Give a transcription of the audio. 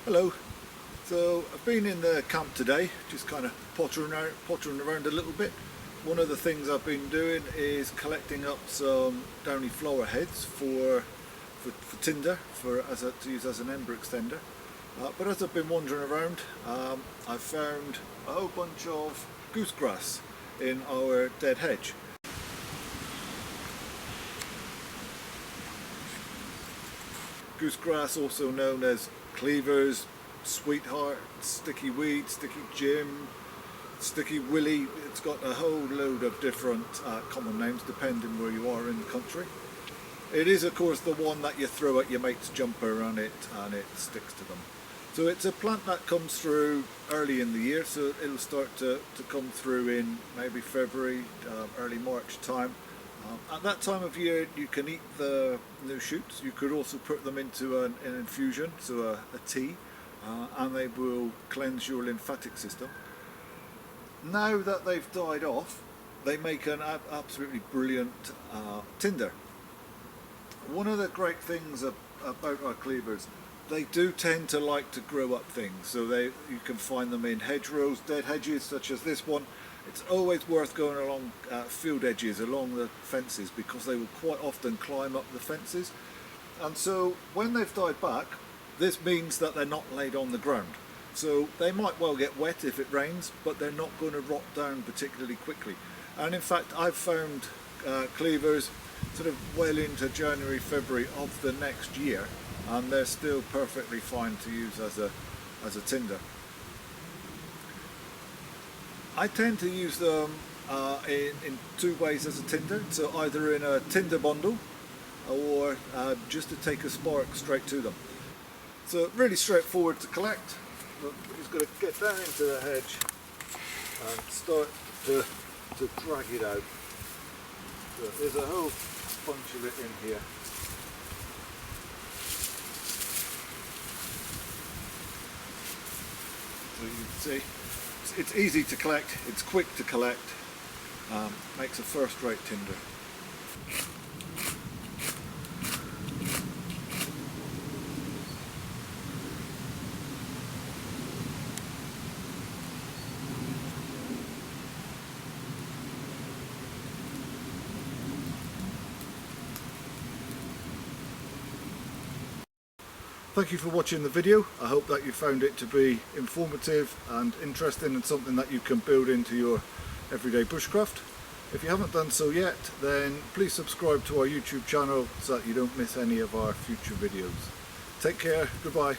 Hello. So I've been in the camp today, just kind of pottering around a little bit. One of the things I've been doing is collecting up some downy flower heads for tinder, to use as an ember extender. But as I've been wandering around, I've found a whole bunch of goosegrass in our dead hedge. Goosegrass, also known as cleavers, sweetheart, sticky weed, sticky Jim, sticky willy. It's got a whole load of different common names depending where you are in the country. It is of course the one that you throw at your mate's jumper and it sticks to them. So it's a plant that comes through early in the year, so it'll start to come through in maybe February, early March time. At that time of year you can eat the new shoots. You could also put them into an infusion, so a tea, and they will cleanse your lymphatic system. Now that they've died off, they make an absolutely brilliant tinder. One of the great things about our cleavers, they do tend to like to grow up things, so you can find them in hedgerows, dead hedges such as this one. It's always worth going along field edges, along the fences, because they will quite often climb up the fences. And so when they've died back, this means that they're not laid on the ground. So they might well get wet if it rains, but they're not going to rot down particularly quickly. And in fact, I've found cleavers sort of well into January, February of the next year, and they're still perfectly fine to use as a tinder. I tend to use them in two ways as a tinder, so either in a tinder bundle or just to take a spark straight to them. So really straightforward to collect. We're just going to get down into the hedge and start to drag it out. So there's a whole bunch of it in here. So you can see it's easy to collect, it's quick to collect, makes a first-rate tinder. Thank you for watching the video. I hope that you found it to be informative and interesting and something that you can build into your everyday bushcraft. If you haven't done so yet, then please subscribe to our YouTube channel so that you don't miss any of our future videos. Take care, goodbye.